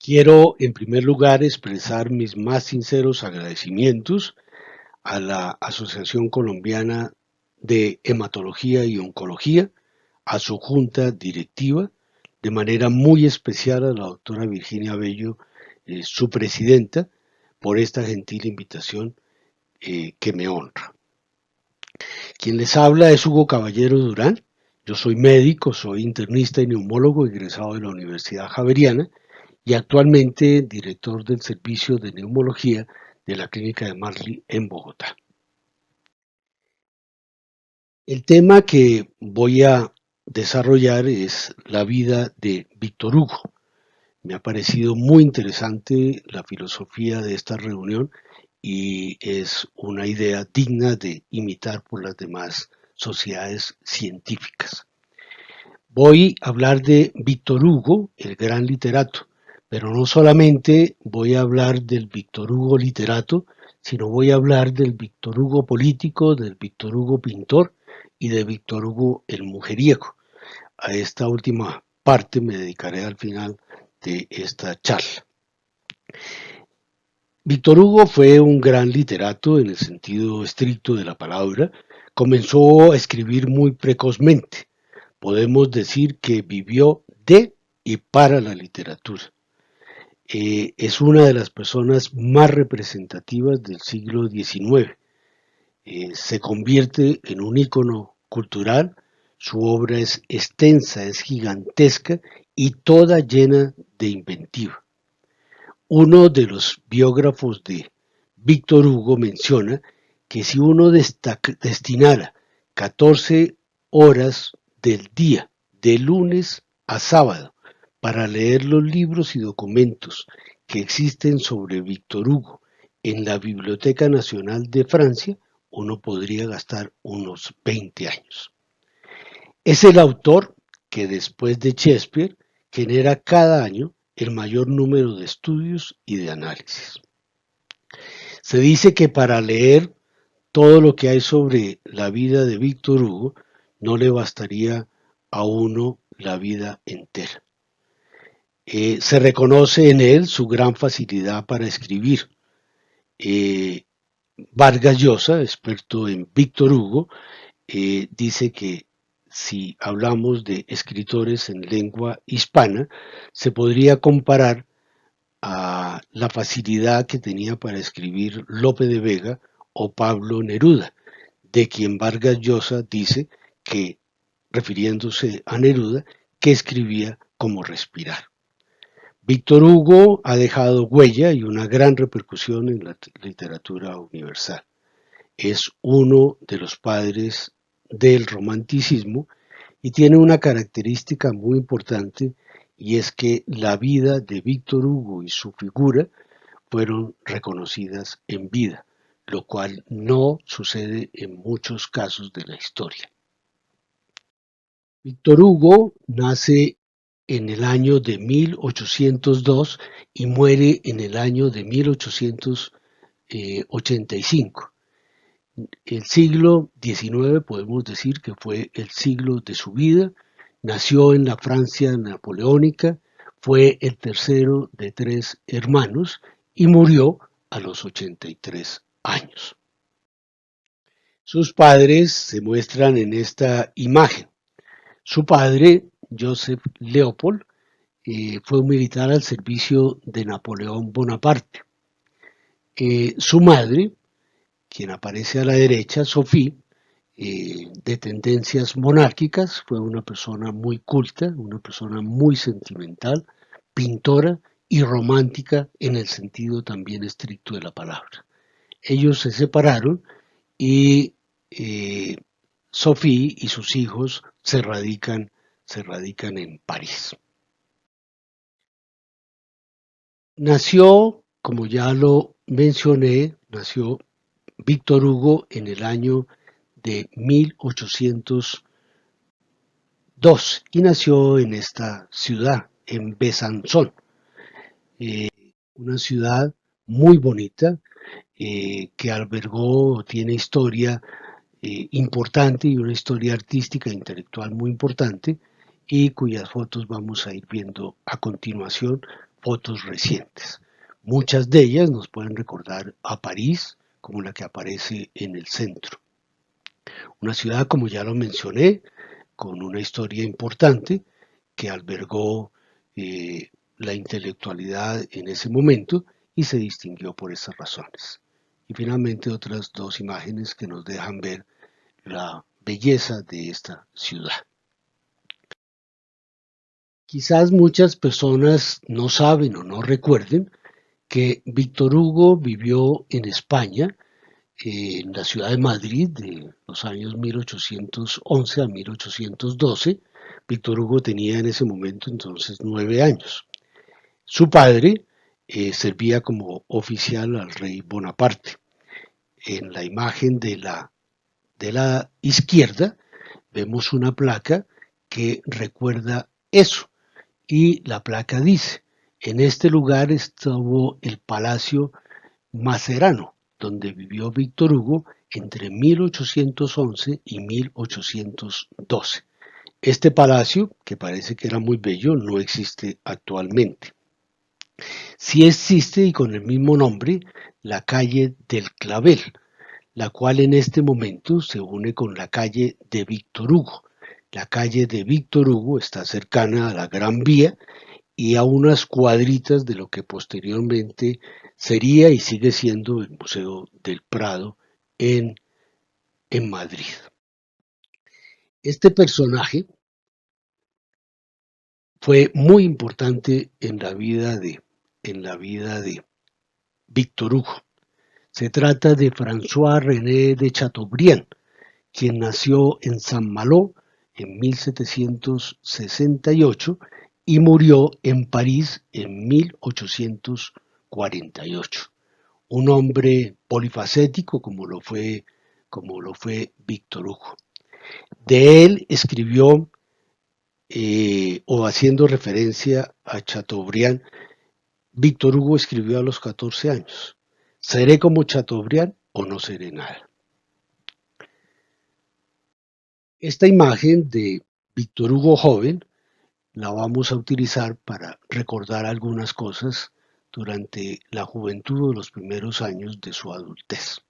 Quiero, en primer lugar, expresar mis más sinceros agradecimientos a la Asociación Colombiana de Hematología y Oncología, a su junta directiva, de manera muy especial a la doctora Virginia Bello, su presidenta, por esta gentil invitación que me honra. Quien les habla es Hugo Caballero Durán. Yo soy médico, soy internista y neumólogo egresado de la Universidad Javeriana y actualmente director del servicio de neumología de la Clínica de Marley en Bogotá. El tema que voy a desarrollar es la vida de Víctor Hugo. Me ha parecido muy interesante la filosofía de esta reunión y es una idea digna de imitar por las demás sociedades científicas. Voy a hablar de Víctor Hugo, el gran literato, pero no solamente voy a hablar del Víctor Hugo literato, sino voy a hablar del Víctor Hugo político, del Víctor Hugo pintor y de Víctor Hugo el mujeriego. A esta última parte me dedicaré al final de esta charla. Víctor Hugo fue un gran literato en el sentido estricto de la palabra. Comenzó a escribir muy precozmente. Podemos decir que vivió de y para la literatura. Es una de las personas más representativas del siglo XIX. Se convierte en un ícono cultural. Su obra es extensa, es gigantesca y toda llena de inventiva. Uno de los biógrafos de Víctor Hugo menciona que si uno destinara 14 horas del día, de lunes a sábado, para leer los libros y documentos que existen sobre Víctor Hugo en la Biblioteca Nacional de Francia, uno podría gastar unos 20 años. Es el autor que después de Shakespeare genera cada año el mayor número de estudios y de análisis. Se dice que para leer todo lo que hay sobre la vida de Víctor Hugo no le bastaría a uno la vida entera. Se reconoce en él su gran facilidad para escribir. Vargas Llosa, experto en Víctor Hugo, dice que si hablamos de escritores en lengua hispana, se podría comparar a la facilidad que tenía para escribir Lope de Vega o Pablo Neruda, de quien Vargas Llosa dice que, refiriéndose a Neruda, que escribía como respirar. Víctor Hugo ha dejado huella y una gran repercusión en la literatura universal. Es uno de los padres del romanticismo y tiene una característica muy importante y es que la vida de Víctor Hugo y su figura fueron reconocidas en vida, lo cual no sucede en muchos casos de la historia. Víctor Hugo nace en el año de 1802 y muere en el año de 1885. El siglo XIX podemos decir que fue el siglo de su vida. Nació en la Francia napoleónica, fue el tercero de 3 hermanos y murió a los 83 años. Sus padres se muestran en esta imagen. Su padre, Joseph Leopold, fue un militar al servicio de Napoleón Bonaparte. Su madre, quien aparece a la derecha, Sophie, de tendencias monárquicas, fue una persona muy culta, una persona muy sentimental, pintora y romántica en el sentido también estricto de la palabra. Ellos se separaron y Sophie y sus hijos se radican en París. Nació, como ya lo mencioné, nació Víctor Hugo en el año de 1802 y nació en esta ciudad, en Besanzón, una ciudad muy bonita, que albergó, tiene historia importante y una historia artística e intelectual muy importante, y cuyas fotos vamos a ir viendo a continuación, fotos recientes. Muchas de ellas nos pueden recordar a París, como la que aparece en el centro. Una ciudad, como ya lo mencioné, con una historia importante que albergó la intelectualidad en ese momento y se distinguió por esas razones. Y finalmente otras dos imágenes que nos dejan ver la belleza de esta ciudad. Quizás muchas personas no saben o no recuerden que Víctor Hugo vivió en España, en la ciudad de Madrid, de los años 1811 a 1812. Víctor Hugo tenía en ese momento entonces 9 años. Su padre servía como oficial al rey Bonaparte. En la imagen de la izquierda vemos una placa que recuerda eso, y la placa dice: en este lugar estuvo el Palacio Macerano, donde vivió Víctor Hugo entre 1811 y 1812. Este palacio, que parece que era muy bello, no existe actualmente. Sí existe, y con el mismo nombre, la calle del Clavel, la cual en este momento se une con la calle de Víctor Hugo. La calle de Víctor Hugo está cercana a la Gran Vía y a unas cuadritas de lo que posteriormente sería y sigue siendo el Museo del Prado en, en Madrid. Este personaje fue muy importante en la vida de Víctor Hugo. Se trata de François René de Chateaubriand, quien nació en Saint-Malo en 1768 y murió en París en 1848. Un hombre polifacético como lo fue Víctor Hugo. De él escribió, o haciendo referencia a Chateaubriand, Víctor Hugo escribió a los 14 años: ¿seré como Chateaubriand o no seré nada? Esta imagen de Víctor Hugo joven la vamos a utilizar para recordar algunas cosas durante la juventud o los primeros años de su adultez.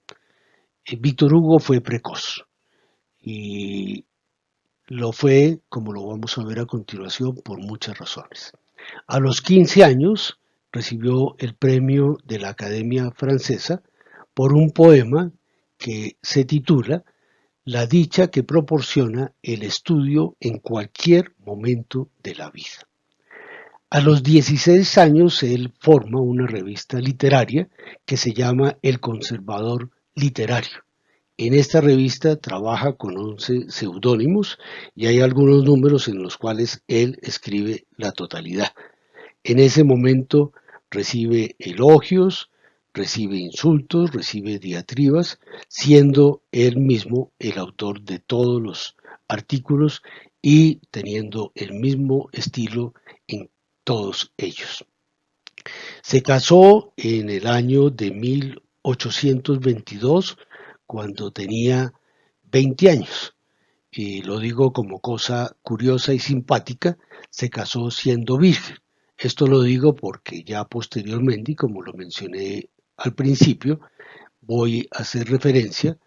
Víctor Hugo fue precoz y lo fue, como lo vamos a ver a continuación, por muchas razones. A los 15 años recibió el premio de la Academia Francesa por un poema que se titula La dicha que proporciona el estudio en cualquier momento de la vida. A los 16 años él forma una revista literaria que se llama El Conservador Literario. En esta revista trabaja con 11 seudónimos y hay algunos números en los cuales él escribe la totalidad. En ese momento recibe elogios, recibe insultos, recibe diatribas, siendo él mismo el autor de todos los artículos y teniendo el mismo estilo en todos ellos. Se casó en el año de 1822, cuando tenía 20 años. Y lo digo como cosa curiosa y simpática, se casó siendo virgen. Esto lo digo porque ya posteriormente, y como lo mencioné al principio, voy a hacer referencia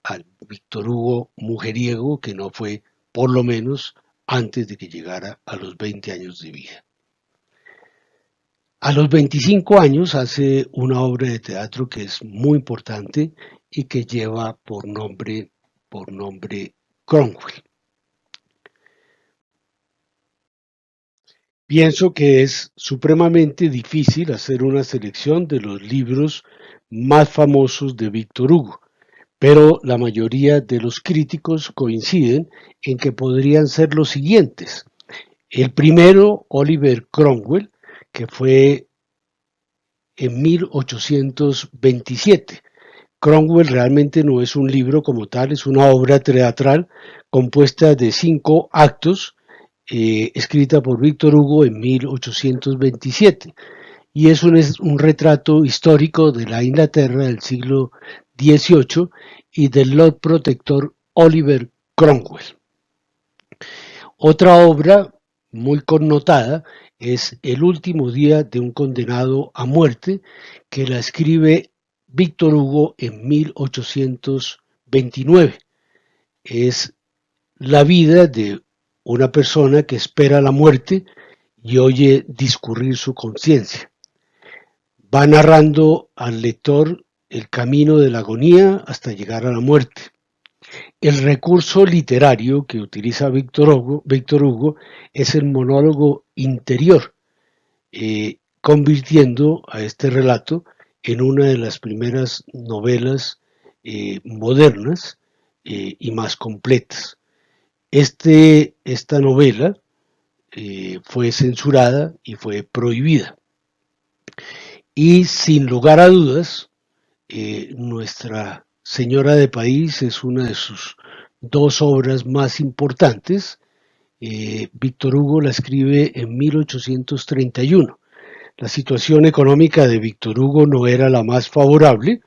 al Víctor Hugo mujeriego que no fue, por lo menos, antes de que llegara a los 20 años de vida. A los 25 años hace una obra de teatro que es muy importante y que lleva por nombre Cromwell. Pienso que es supremamente difícil hacer una selección de los libros más famosos de Víctor Hugo, pero la mayoría de los críticos coinciden en que podrían ser los siguientes. El primero, Oliver Cromwell, que fue en 1827. Cromwell realmente no es un libro como tal, es una obra teatral compuesta de 5 actos, escrita por Víctor Hugo en 1827. y es un retrato histórico de la Inglaterra del siglo XVIII y del Lord Protector Oliver Cromwell. Otra obra muy connotada es El último día de un condenado a muerte, que la escribe Víctor Hugo en 1829. Es la vida de una persona que espera la muerte y oye discurrir su conciencia. Va narrando al lector el camino de la agonía hasta llegar a la muerte. El recurso literario que utiliza Víctor Hugo es el monólogo interior, convirtiendo a este relato en una de las primeras novelas modernas y más completas. Esta novela fue censurada y fue prohibida. Y sin lugar a dudas, Nuestra Señora de París es una de sus dos obras más importantes. Víctor Hugo la escribe en 1831. La situación económica de Víctor Hugo no era la más favorable,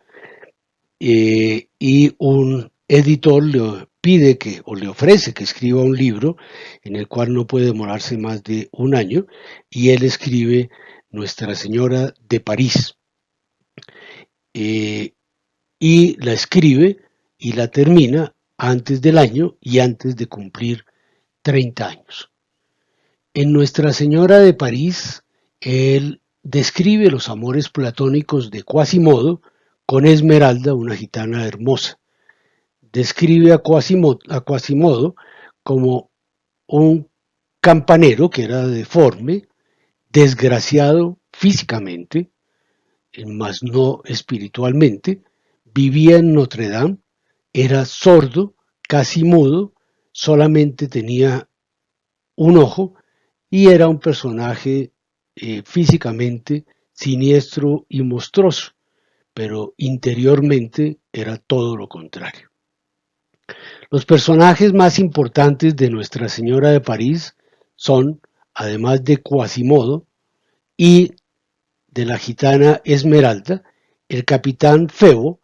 y un editor le pide que, o le ofrece que escriba un libro en el cual no puede demorarse más de un año, y él escribe Nuestra Señora de París. Eh, y la escribe y la termina antes del año y antes de cumplir 30 años. En Nuestra Señora de París, él describe los amores platónicos de Quasimodo con Esmeralda, una gitana hermosa. Describe a Quasimodo como un campanero que era deforme, desgraciado físicamente, mas no espiritualmente, vivía en Notre Dame, era sordo, casi mudo, solamente tenía un ojo y era un personaje físicamente siniestro y monstruoso, pero interiormente era todo lo contrario. Los personajes más importantes de Nuestra Señora de París son, además de Quasimodo y de la gitana Esmeralda, el capitán Febo,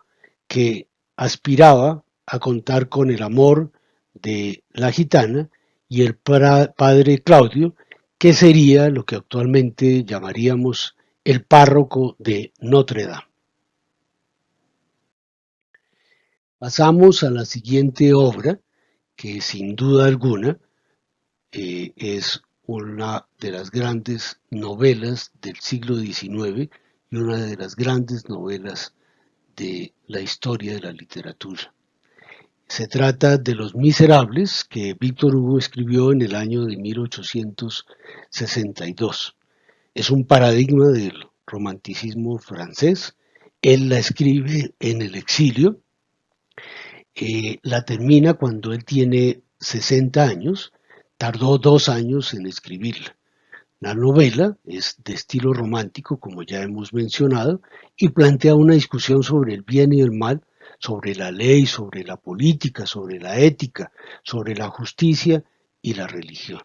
que aspiraba a contar con el amor de la gitana, y el padre Claudio, que sería lo que actualmente llamaríamos el párroco de Notre Dame. Pasamos a la siguiente obra, que sin duda alguna es una de las grandes novelas del siglo XIX y una de las grandes novelas de la historia de la literatura. Se trata de Los Miserables, que Víctor Hugo escribió en el año de 1862. Es un paradigma del romanticismo francés. Él la escribe en el exilio, la termina cuando él tiene 60 años, tardó 2 años en escribirla. La novela es de estilo romántico, como ya hemos mencionado, y plantea una discusión sobre el bien y el mal, sobre la ley, sobre la política, sobre la ética, sobre la justicia y la religión.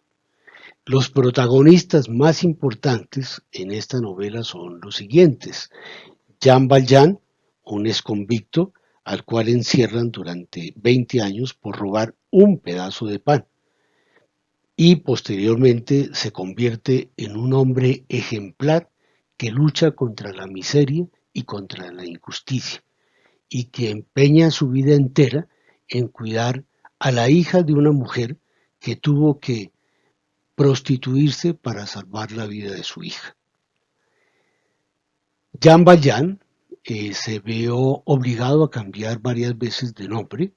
Los protagonistas más importantes en esta novela son los siguientes: Jean Valjean, un exconvicto al cual encierran durante 20 años por robar un pedazo de pan, y posteriormente se convierte en un hombre ejemplar que lucha contra la miseria y contra la injusticia, y que empeña su vida entera en cuidar a la hija de una mujer que tuvo que prostituirse para salvar la vida de su hija. Jean Valjean se vio obligado a cambiar varias veces de nombre.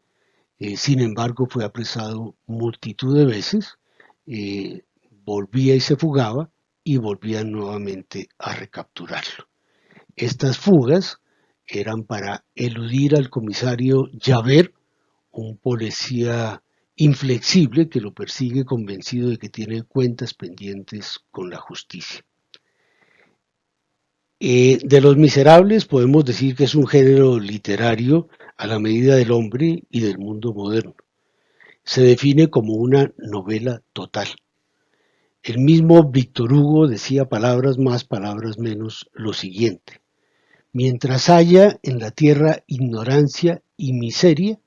Sin embargo, fue apresado multitud de veces, eh, volvía y se fugaba y volvía nuevamente a recapturarlo. Estas fugas eran para eludir al comisario Javert, un policía inflexible que lo persigue convencido de que tiene cuentas pendientes con la justicia. De Los Miserables podemos decir que es un género literario a la medida del hombre y del mundo moderno. Se define como una novela total. El mismo Víctor Hugo decía palabras más, palabras menos lo siguiente: mientras haya en la tierra ignorancia y miseria,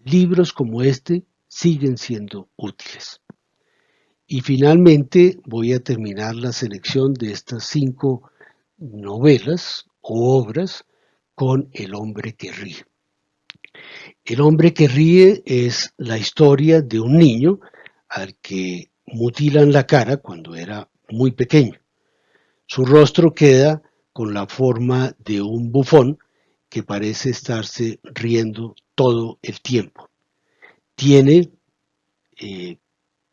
libros como este siguen siendo útiles. Y finalmente voy a terminar la selección de estas 5 novelas o obras con El hombre que ríe. El hombre que ríe es la historia de un niño al que mutilan la cara cuando era muy pequeño. Su rostro queda con la forma de un bufón que parece estarse riendo todo el tiempo. Tiene, eh,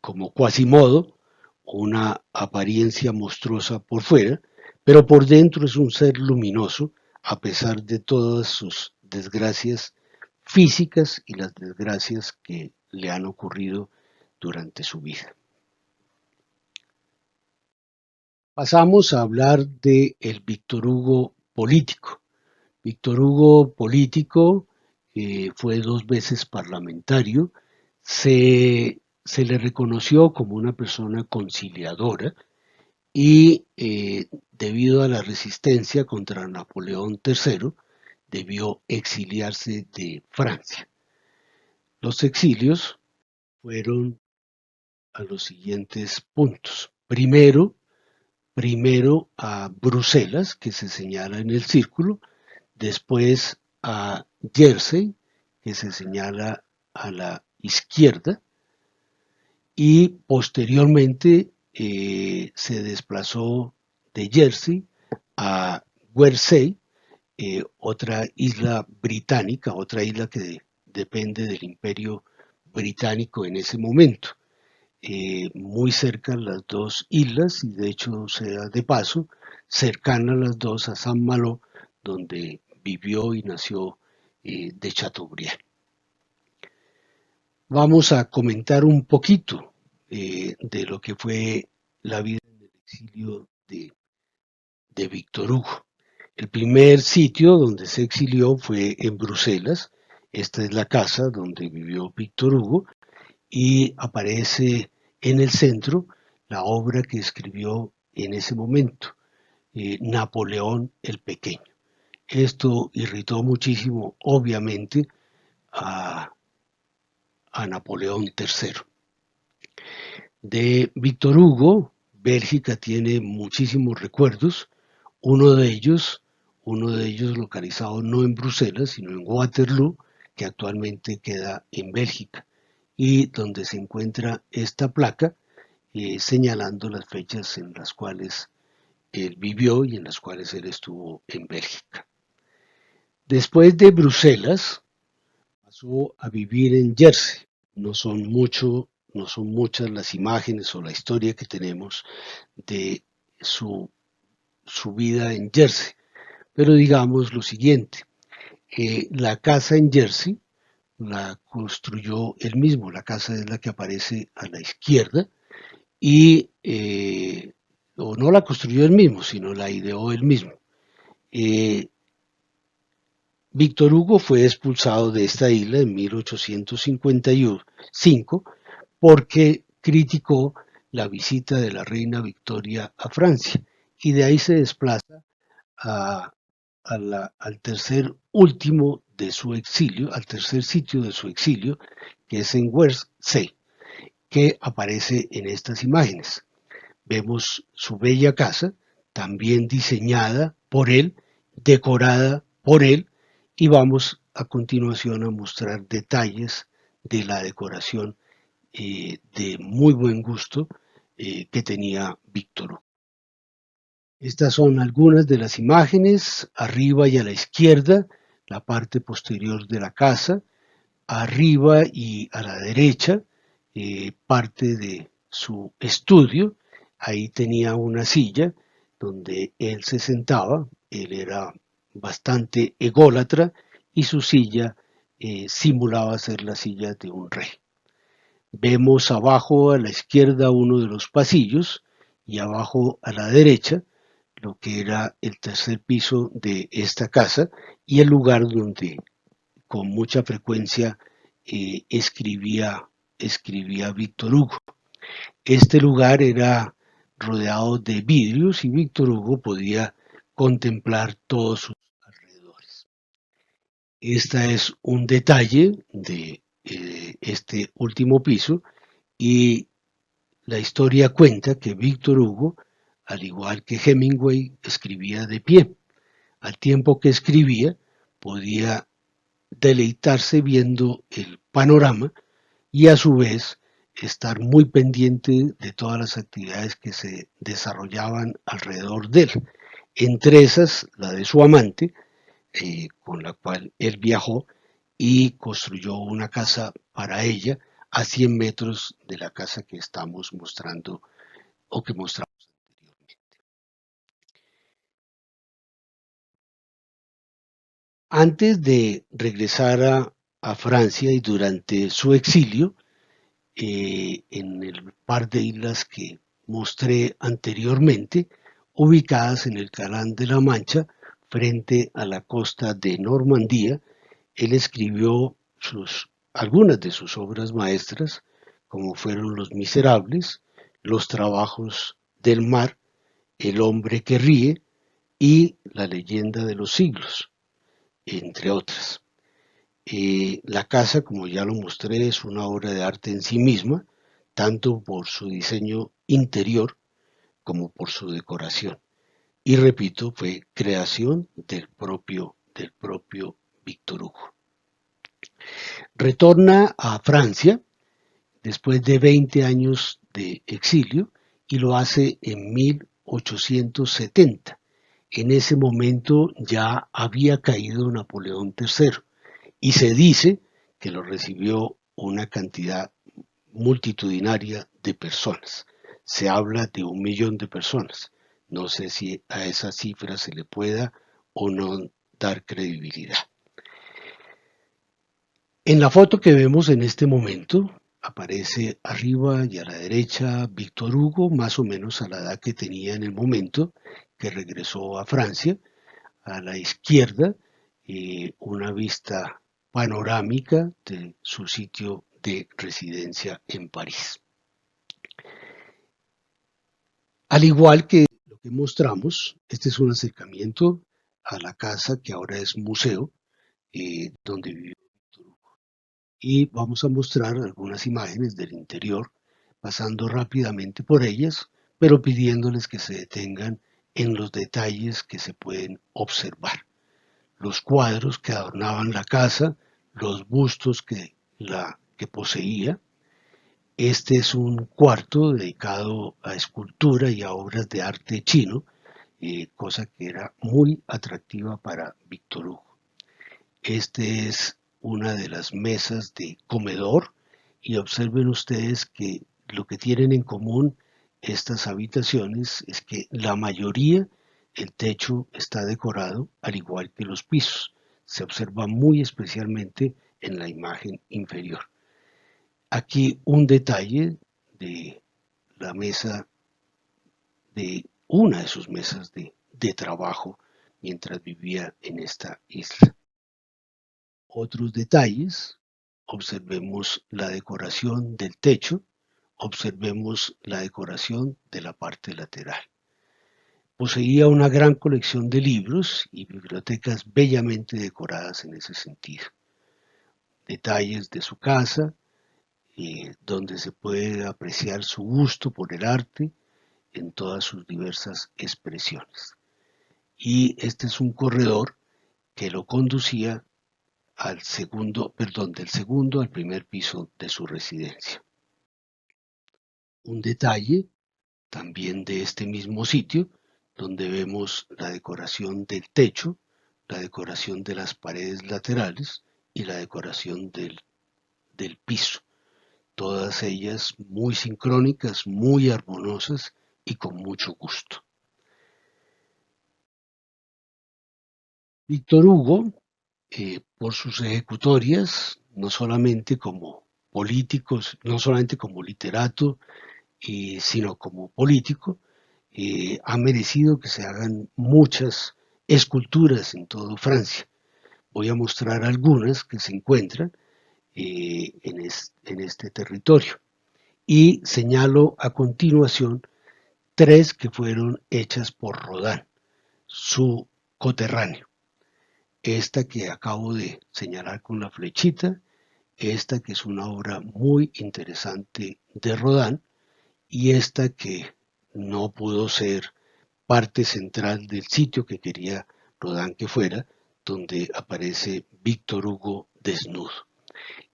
como Quasimodo, una apariencia monstruosa por fuera, pero por dentro es un ser luminoso a pesar de todas sus desgracias físicas y las desgracias que le han ocurrido durante su vida. Pasamos a hablar de el Víctor Hugo político. Víctor Hugo político fue 2 veces parlamentario, se le reconoció como una persona conciliadora y debido a la resistencia contra Napoleón III debió exiliarse de Francia. Los exilios fueron a los siguientes puntos. Primero a Bruselas, que se señala en el círculo, después a Jersey, que se señala a la izquierda, y posteriormente se desplazó de Jersey a Guernsey, otra isla británica, otra isla que depende del Imperio Británico en ese momento. Muy cerca las 2 islas, y de hecho sea de paso, cercana las dos a San Malo, donde vivió y nació de Chateaubriand. Vamos a comentar un poquito de lo que fue la vida en el exilio de Víctor Hugo. El primer sitio donde se exilió fue en Bruselas. Esta es la casa donde vivió Víctor Hugo y aparece en el centro la obra que escribió en ese momento, Napoleón el Pequeño. Esto irritó muchísimo, obviamente, a, a Napoleón III. De Víctor Hugo, Bélgica tiene muchísimos recuerdos, uno de ellos, uno de ellos localizado no en Bruselas, sino en Waterloo, que actualmente queda en Bélgica, y donde se encuentra esta placa señalando las fechas en las cuales él vivió y en las cuales él estuvo en Bélgica. Después de Bruselas, pasó a vivir en Jersey. No son muchas las imágenes o la historia que tenemos de su vida en Jersey, pero digamos lo siguiente: la casa en Jersey la construyó él mismo, la casa es la que aparece a la izquierda, y o no la construyó él mismo, sino la ideó él mismo. Eh, Víctor Hugo fue expulsado de esta isla en 1855 porque criticó la visita de la reina Victoria a Francia, y de ahí se desplaza a, al tercer último de su exilio, al tercer sitio de su exilio, que es en Guernsey, que aparece en estas imágenes. Vemos su bella casa, también diseñada por él, decorada por él, y vamos a continuación a mostrar detalles de la decoración de muy buen gusto que tenía Víctor Hugo. Estas son algunas de las imágenes: arriba y a la izquierda, la parte posterior de la casa; arriba y a la derecha, parte de su estudio. Ahí tenía una silla donde él se sentaba. Él era bastante ególatra y su silla simulaba ser la silla de un rey. Vemos abajo a la izquierda uno de los pasillos y abajo a la derecha lo que era el tercer piso de esta casa y el lugar donde con mucha frecuencia escribía Víctor Hugo. Este lugar era rodeado de vidrios y Víctor Hugo podía contemplar todos sus alrededores. Este es un detalle de este último piso y la historia cuenta que Víctor Hugo, al igual que Hemingway, escribía de pie. Al tiempo que escribía, podía deleitarse viendo el panorama y a su vez estar muy pendiente de todas las actividades que se desarrollaban alrededor de él. Entre esas, la de su amante, con la cual él viajó y construyó una casa para ella a 100 metros de la casa que estamos mostrando o que mostramos anteriormente. Antes de regresar a Francia y durante su exilio, en el par de islas que mostré anteriormente, ubicadas en el Canal de la Mancha, frente a la costa de Normandía, él escribió algunas de sus obras maestras, como fueron Los Miserables, Los Trabajos del Mar, El Hombre que Ríe y La Leyenda de los Siglos, entre otras. La casa, como ya lo mostré, es una obra de arte en sí misma, tanto por su diseño interior como por su decoración. Y repito, fue creación del propio Víctor Hugo. Retorna a Francia después de 20 años de exilio y lo hace en 1870. En ese momento ya había caído Napoleón III y se dice que lo recibió una cantidad multitudinaria de personas. Se habla de 1 millón de personas. No sé si a esa cifra se le pueda o no dar credibilidad. En la foto que vemos en este momento aparece arriba y a la derecha Víctor Hugo, más o menos a la edad que tenía en el momento que regresó a Francia. A la izquierda una vista panorámica de su sitio de residencia en París. Al igual que lo que mostramos, este es un acercamiento a la casa que ahora es museo, donde vivió Víctor Hugo. Y vamos a mostrar algunas imágenes del interior, pasando rápidamente por ellas, pero pidiéndoles que se detengan en los detalles que se pueden observar. Los cuadros que adornaban la casa, los bustos que poseía. Este es un cuarto dedicado a escultura y a obras de arte chino, cosa que era muy atractiva para Víctor Hugo. Este es una de las mesas de comedor y observen ustedes que lo que tienen en común estas habitaciones es que la mayoría, el techo está decorado al igual que los pisos. Se observa muy especialmente en la imagen inferior. Aquí un detalle de la mesa, de una de sus mesas de trabajo mientras vivía en esta isla. Otros detalles, observemos la decoración del techo, observemos la decoración de la parte lateral. Poseía una gran colección de libros y bibliotecas bellamente decoradas en ese sentido. Detalles de su casa, donde se puede apreciar su gusto por el arte en todas sus diversas expresiones. Y este es un corredor que lo conducía del segundo al primer piso de su residencia. Un detalle también de este mismo sitio, donde vemos la decoración del techo, la decoración de las paredes laterales y la decoración del piso. Todas ellas muy sincrónicas, muy armoniosas y con mucho gusto. Víctor Hugo, por sus ejecutorias, no solamente como políticos, no solamente como literato, sino como político, ha merecido que se hagan muchas esculturas en toda Francia. Voy a mostrar algunas que se encuentran en este territorio. y señalo a continuación tres que fueron hechas por Rodin, su coterráneo. Esta que acabo de señalar con la flechita, esta que es una obra muy interesante de Rodin, y esta que no pudo ser parte central del sitio que quería Rodin que fuera, donde aparece Víctor Hugo desnudo.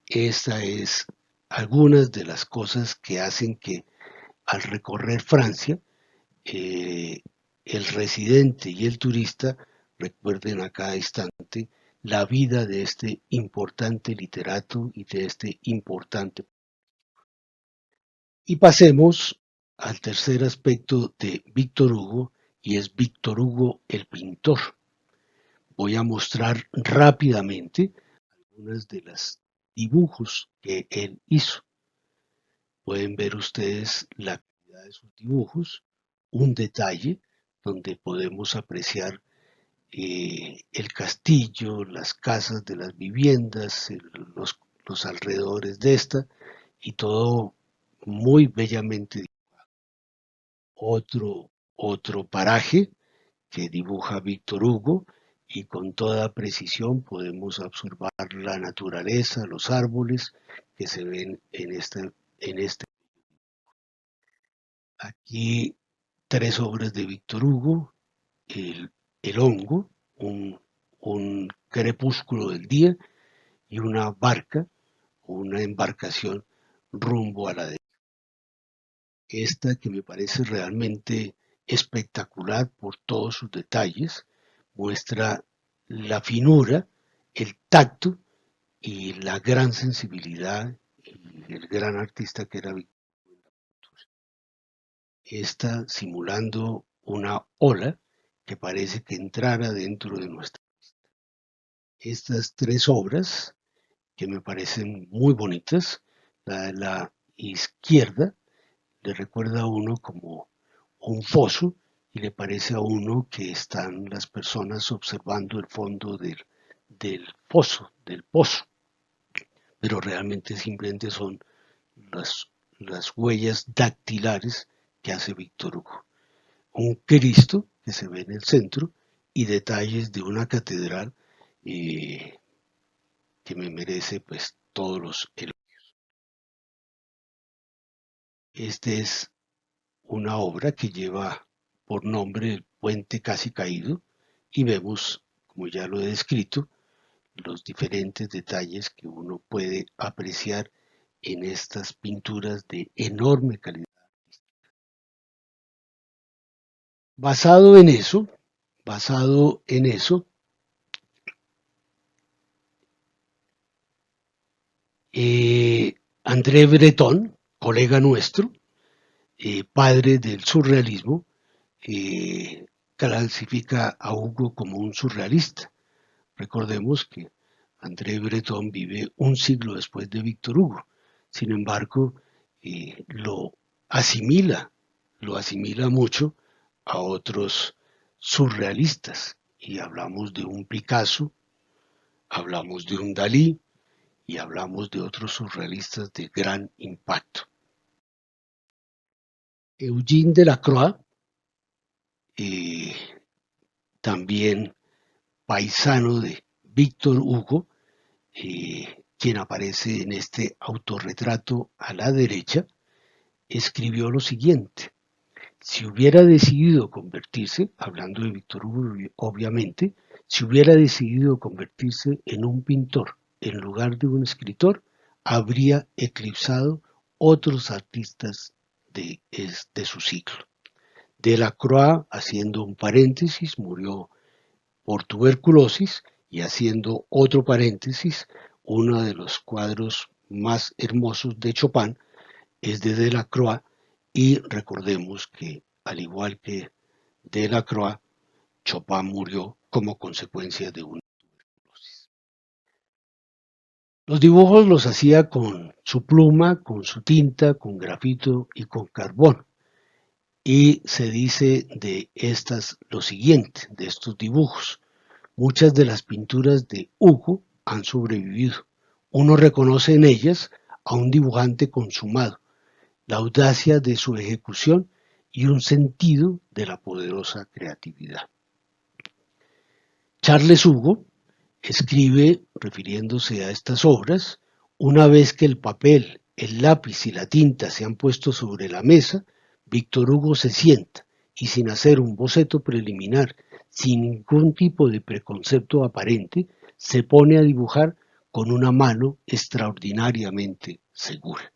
Esta es algunas de las cosas que hacen que al recorrer Francia, eh, el residente y el turista recuerden a cada instante la vida de este importante literato y de este importante. Y pasemos al tercer aspecto de Víctor Hugo, y es Víctor Hugo el pintor. Voy a mostrar rápidamente algunos de los dibujos que él hizo. Pueden ver ustedes la calidad de sus dibujos, un detalle donde podemos apreciar el castillo, las casas de las viviendas, los alrededores de esta, y todo muy bellamente. Otro paraje que dibuja Víctor Hugo, y con toda precisión podemos observar la naturaleza, los árboles que se ven en este. Aquí tres obras de Víctor Hugo: el hongo, un crepúsculo del día, y una barca, una embarcación rumbo a la derecha. Esta que me parece realmente espectacular por todos sus detalles, muestra la finura, el tacto y la gran sensibilidad y el gran artista que era Víctor. Esta simulando una ola que parece que entrara dentro de nuestra. Estas tres obras que me parecen muy bonitas, la de la izquierda le recuerda a uno como un foso, y le parece a uno que están las personas observando el fondo del foso, del pozo, pero realmente simplemente son las huellas dactilares que hace Víctor Hugo. Un Cristo que se ve en el centro y detalles de una catedral eh, que me merece pues todos los elogios. Este es una obra que lleva por nombre El puente casi caído, y vemos, como ya lo he descrito, los diferentes detalles que uno puede apreciar en estas pinturas de enorme calidad. Basado en eso, basado en eso, André Breton, colega nuestro, padre del surrealismo, clasifica a Hugo como un surrealista. Recordemos que André Breton vive un siglo después de Víctor Hugo. Sin embargo, lo asimila, lo asimila mucho a otros surrealistas. Y hablamos de un Picasso, hablamos de un Dalí y hablamos de otros surrealistas de gran impacto. Eugene Delacroix, eh, también paisano de Víctor Hugo, quien aparece en este autorretrato a la derecha, escribió lo siguiente: si hubiera decidido convertirse, hablando de Víctor Hugo obviamente, si hubiera decidido convertirse en un pintor en lugar de un escritor, habría eclipsado otros artistas de su siglo. Delacroix, haciendo un paréntesis, murió por tuberculosis, y haciendo otro paréntesis, uno de los cuadros más hermosos de Chopin es de Delacroix, y recordemos que, al igual que Delacroix, Chopin murió como consecuencia de una tuberculosis. Los dibujos los hacía con su pluma, con su tinta, con grafito y con carbón. Y se dice de estas lo siguiente, de estos dibujos: muchas de las pinturas de Hugo han sobrevivido. Uno reconoce en ellas a un dibujante consumado, la audacia de su ejecución y un sentido de la poderosa creatividad. Charles Hugo escribe, refiriéndose a estas obras, una vez que el papel, el lápiz y la tinta se han puesto sobre la mesa, Víctor Hugo se sienta y sin hacer un boceto preliminar, sin ningún tipo de preconcepto aparente, se pone a dibujar con una mano extraordinariamente segura.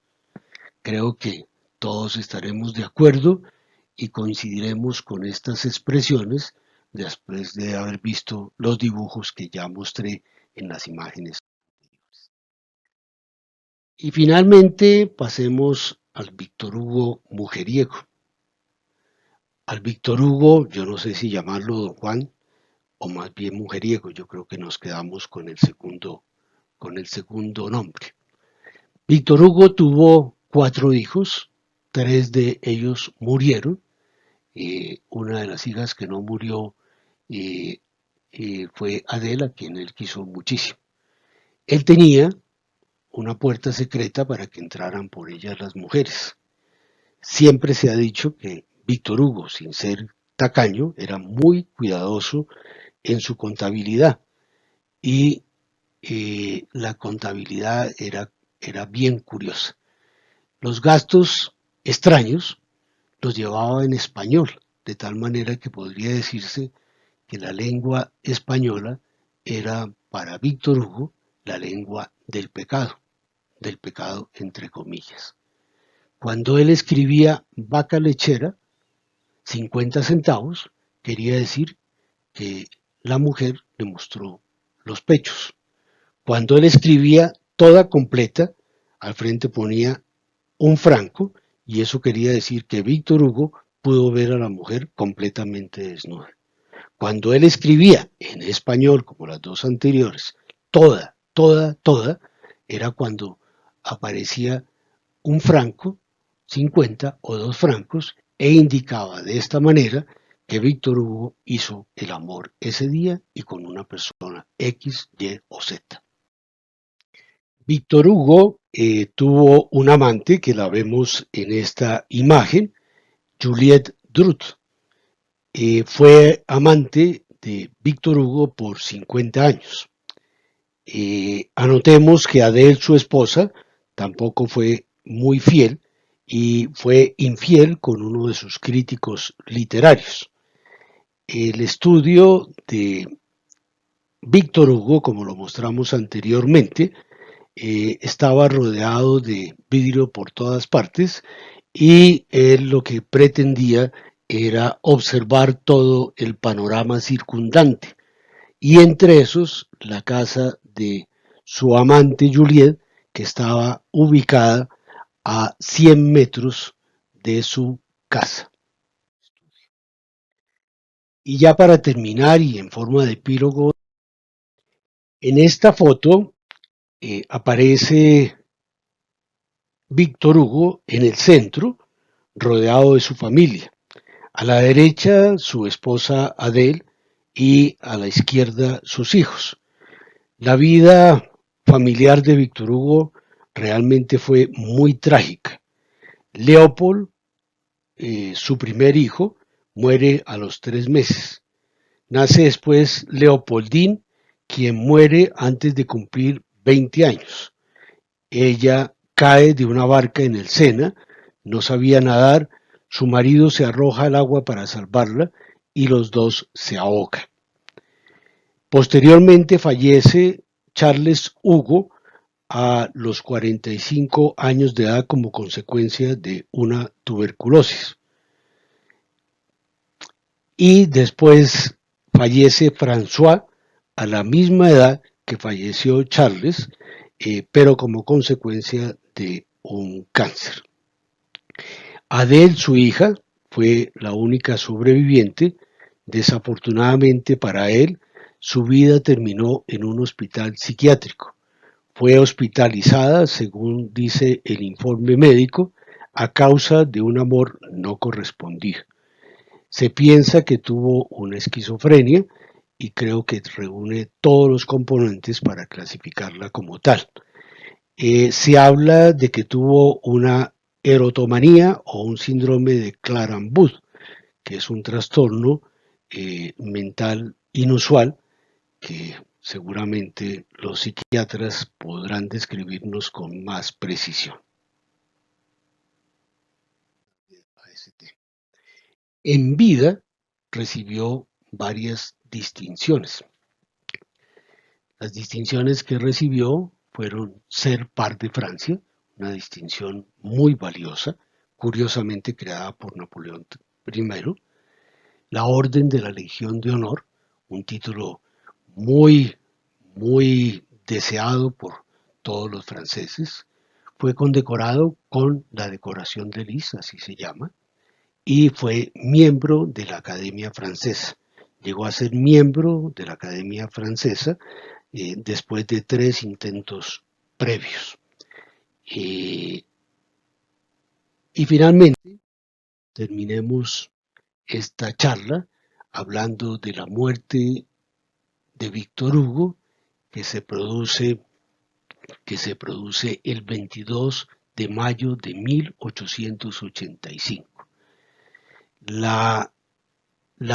Creo que todos estaremos de acuerdo y coincidiremos con estas expresiones después de haber visto los dibujos que ya mostré en las imágenes. Y finalmente pasemos al Víctor Hugo mujeriego. Al Víctor Hugo, yo no sé si llamarlo Don Juan o más bien mujeriego, yo creo que nos quedamos con el segundo nombre. Víctor Hugo tuvo 4 hijos, 3 de ellos murieron. Una de las hijas que no murió eh, fue Adela, a quien él quiso muchísimo. Él tenía una puerta secreta para que entraran por ella las mujeres. Siempre se ha dicho que Víctor Hugo, sin ser tacaño, era muy cuidadoso en su contabilidad y la contabilidad era bien curiosa. Los gastos extraños los llevaba en español, de tal manera que podría decirse que la lengua española era para Víctor Hugo la lengua del pecado entre comillas. Cuando él escribía vaca lechera, 50 centavos, quería decir que la mujer le mostró los pechos. Cuando él escribía toda completa, al frente ponía un franco, y eso quería decir que Víctor Hugo pudo ver a la mujer completamente desnuda. Cuando él escribía en español, como las dos anteriores, toda, era cuando aparecía un franco, 50 o 2 francos, e indicaba de esta manera que Víctor Hugo hizo el amor ese día y con una persona X, Y o Z. Víctor Hugo tuvo un amante que la vemos en esta imagen, Juliette Drut. Fue amante de Víctor Hugo por 50 años. Anotemos que Adele, su esposa, tampoco fue muy fiel y fue infiel con uno de sus críticos literarios. El estudio de Víctor Hugo, como lo mostramos anteriormente, estaba rodeado de vidrio por todas partes y él lo que pretendía era observar todo el panorama circundante y entre esos la casa de su amante Juliette, que estaba ubicada a 100 metros de su casa. Y ya para terminar y en forma de epílogo, en esta foto aparece Víctor Hugo en el centro, rodeado de su familia. A la derecha su esposa Adele y a la izquierda sus hijos. La vida familiar de Víctor Hugo realmente fue muy trágica. Leopold, su primer hijo, muere a los 3 meses. Nace después Leopoldine, quien muere antes de cumplir 20 años. Ella cae de una barca en el Sena, no sabía nadar, su marido se arroja al agua para salvarla y los dos se ahogan. Posteriormente fallece Charles Hugo a los 45 años de edad como consecuencia de una tuberculosis. Y después fallece François a la misma edad que falleció Charles, pero como consecuencia de un cáncer. Adele, su hija, fue la única sobreviviente. Desafortunadamente para él, su vida terminó en un hospital psiquiátrico. Fue hospitalizada, según dice el informe médico, a causa de un amor no correspondido. Se piensa que tuvo una esquizofrenia y creo que reúne todos los componentes para clasificarla como tal. Se habla de que tuvo una erotomanía o un síndrome de Clara-Wood, que es un trastorno mental inusual que seguramente los psiquiatras podrán describirnos con más precisión. En vida recibió varias distinciones. Las distinciones que recibió fueron ser par de Francia, una distinción muy valiosa, curiosamente creada por Napoleón I, la Orden de la Legión de Honor, un título muy, muy deseado por todos los franceses, fue condecorado con la decoración de Lis, así se llama, y fue miembro de la Academia Francesa. Llegó a ser miembro de la Academia Francesa después de 3 intentos previos. Y finalmente terminemos esta charla hablando de la muerte de Víctor Hugo que se produce, el 22 de mayo de 1885. La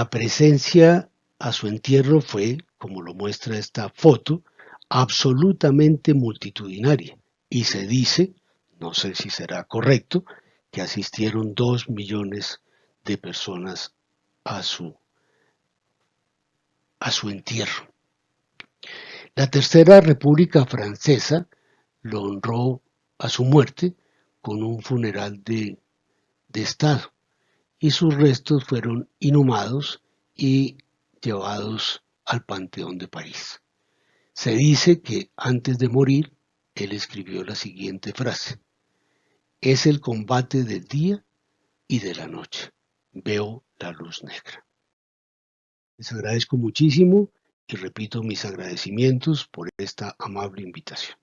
presencia a su entierro fue, como lo muestra esta foto, absolutamente multitudinaria y se dice, no sé si será correcto, que asistieron 2 millones de personas a su, entierro. La Tercera República Francesa lo honró a su muerte con un funeral de Estado y sus restos fueron inhumados y llevados al Panteón de París. Se dice que antes de morir, él escribió la siguiente frase: es el combate del día y de la noche. Veo la luz negra. Les agradezco muchísimo y repito mis agradecimientos por esta amable invitación.